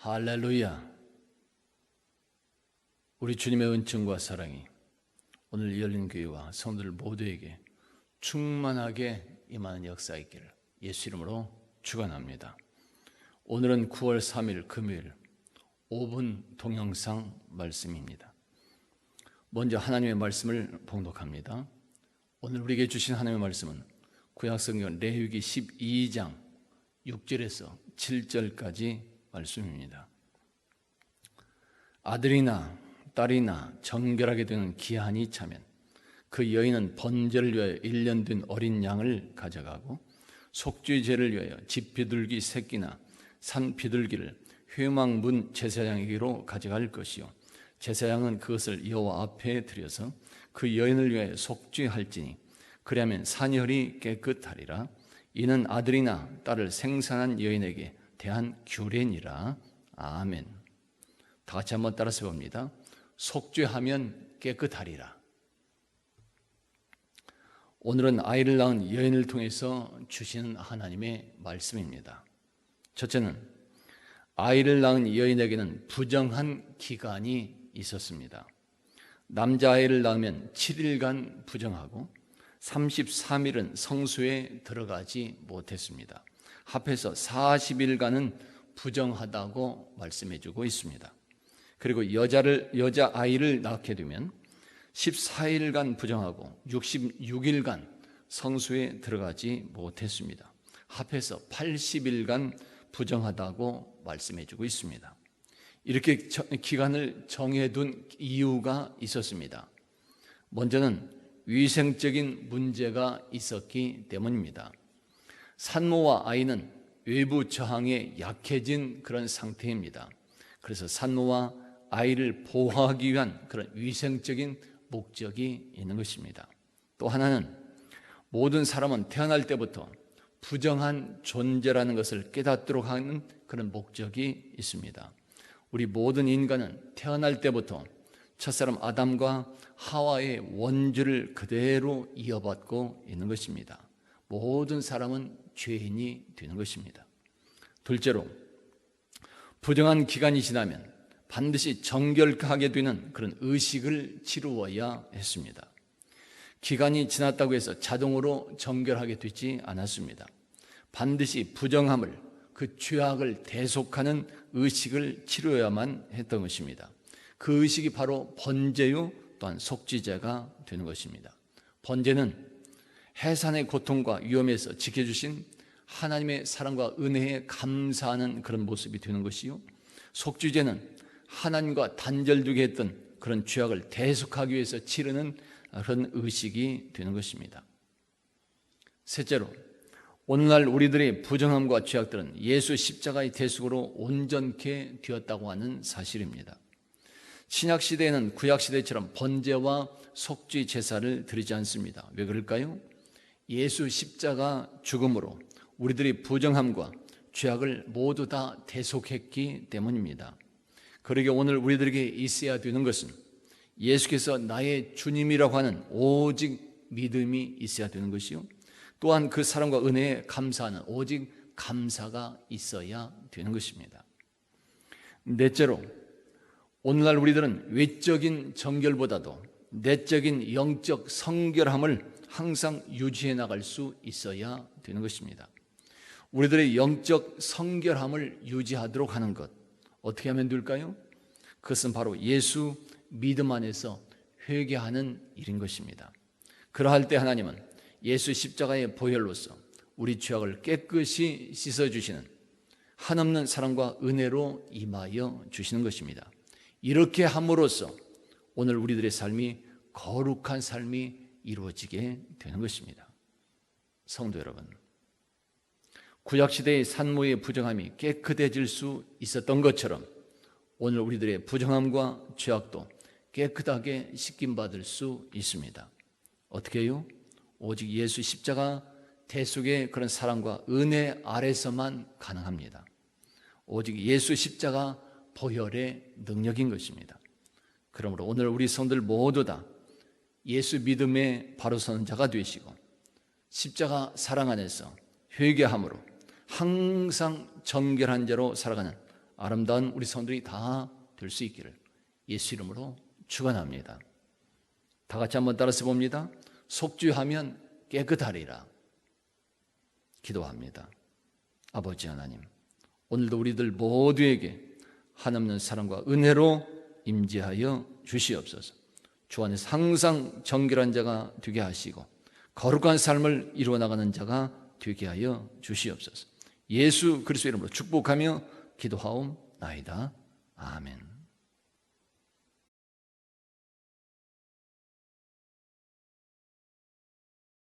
할렐루야. 우리 주님의 은총과 사랑이 오늘 열린 교회와 성도들 모두에게 충만하게 임하는 역사 있기를 예수 이름으로 축원합니다. 오늘은 9월 3일 금요일 5분 동영상 말씀입니다. 먼저 하나님의 말씀을 봉독합니다. 오늘 우리에게 주신 하나님의 말씀은 구약성경 레위기 12장 6절에서 7절까지 말씀입니다. 아들이나 딸이나 정결하게 되는 기한이 차면 그 여인은 번제를 위하여 1년 된 어린 양을 가져가고 속죄제를 위하여 집 비둘기 새끼나 산 비둘기를 회막문 제사장에게로 가져갈 것이요 제사장은 그것을 여호와 앞에 드려서 그 여인을 위하여 속죄할지니 그리하면 산혈이 깨끗하리라. 이는 아들이나 딸을 생산한 여인에게 대한 규례니라. 아멘. 다 같이 한번 따라서 봅니다. 속죄하면 깨끗하리라. 오늘은 아이를 낳은 여인을 통해서 주시는 하나님의 말씀입니다. 첫째는 아이를 낳은 여인에게는 부정한 기간이 있었습니다. 남자아이를 낳으면 7일간 부정하고 33일은 성소에 들어가지 못했습니다. 합해서 40일간은 부정하다고 말씀해주고 있습니다. 그리고 여자아이를 낳게 되면 14일간 부정하고 66일간 성소에 들어가지 못했습니다. 합해서 80일간 부정하다고 말씀해주고 있습니다. 이렇게 기간을 정해둔 이유가 있었습니다. 먼저는 위생적인 문제가 있었기 때문입니다. 산모와 아이는 외부 저항에 약해진 그런 상태입니다. 그래서 산모와 아이를 보호하기 위한 그런 위생적인 목적이 있는 것입니다. 또 하나는 모든 사람은 태어날 때부터 부정한 존재라는 것을 깨닫도록 하는 그런 목적이 있습니다. 우리 모든 인간은 태어날 때부터 첫사람 아담과 하와의 원죄를 그대로 이어받고 있는 것입니다. 모든 사람은 죄인이 되는 것입니다. 둘째로 부정한 기간이 지나면 반드시 정결하게 되는 그런 의식을 치루어야 했습니다. 기간이 지났다고 해서 자동으로 정결하게 되지 않았습니다. 반드시 부정함을, 그 죄악을 대속하는 의식을 치루어야만 했던 것입니다. 그 의식이 바로 번제요 또한 속죄제가 되는 것입니다. 번제는 해산의 고통과 위험에서 지켜주신 하나님의 사랑과 은혜에 감사하는 그런 모습이 되는 것이요, 속죄제는 하나님과 단절되게 했던 그런 죄악을 대속하기 위해서 치르는 그런 의식이 되는 것입니다. 셋째로 오늘날 우리들의 부정함과 죄악들은 예수 십자가의 대속으로 온전케 되었다고 하는 사실입니다. 신약시대에는 구약시대처럼 번제와 속죄 제사를 드리지 않습니다. 왜 그럴까요? 예수 십자가 죽음으로 우리들의 부정함과 죄악을 모두 다 대속했기 때문입니다. 그러게 오늘 우리들에게 있어야 되는 것은 예수께서 나의 주님이라고 하는 오직 믿음이 있어야 되는 것이요, 또한 그 사랑과 은혜에 감사하는 오직 감사가 있어야 되는 것입니다. 넷째로 오늘날 우리들은 외적인 정결보다도 내적인 영적 성결함을 항상 유지해 나갈 수 있어야 되는 것입니다. 우리들의 영적 성결함을 유지하도록 하는 것, 어떻게 하면 될까요? 그것은 바로 예수 믿음 안에서 회개하는 일인 것입니다. 그러할 때 하나님은 예수 십자가의 보혈로서 우리 죄악을 깨끗이 씻어주시는 한없는 사랑과 은혜로 임하여 주시는 것입니다. 이렇게 함으로써 오늘 우리들의 삶이 거룩한 삶이 이루어지게 되는 것입니다. 성도 여러분, 구약시대의 산모의 부정함이 깨끗해질 수 있었던 것처럼 오늘 우리들의 부정함과 죄악도 깨끗하게 씻김받을 수 있습니다. 어떻게 해요? 오직 예수 십자가 대속의 그런 사랑과 은혜 아래서만 가능합니다. 오직 예수 십자가 보혈의 능력인 것입니다. 그러므로 오늘 우리 성들 모두 다 예수 믿음의 바로 서는 자가 되시고 십자가 사랑 안에서 회개함으로 항상 정결한 자로 살아가는 아름다운 우리 성도들이 다 될 수 있기를 예수 이름으로 축원합니다. 다 같이 한번 따라서 봅니다. 속죄하면 깨끗하리라. 기도합니다. 아버지 하나님, 오늘도 우리들 모두에게 한없는 사랑과 은혜로 임재하여 주시옵소서. 주 안에서 항상 정결한 자가 되게 하시고 거룩한 삶을 이루어 나가는 자가 되게 하여 주시옵소서. 예수 그리스도 이름으로 축복하며 기도하옵나이다. 아멘.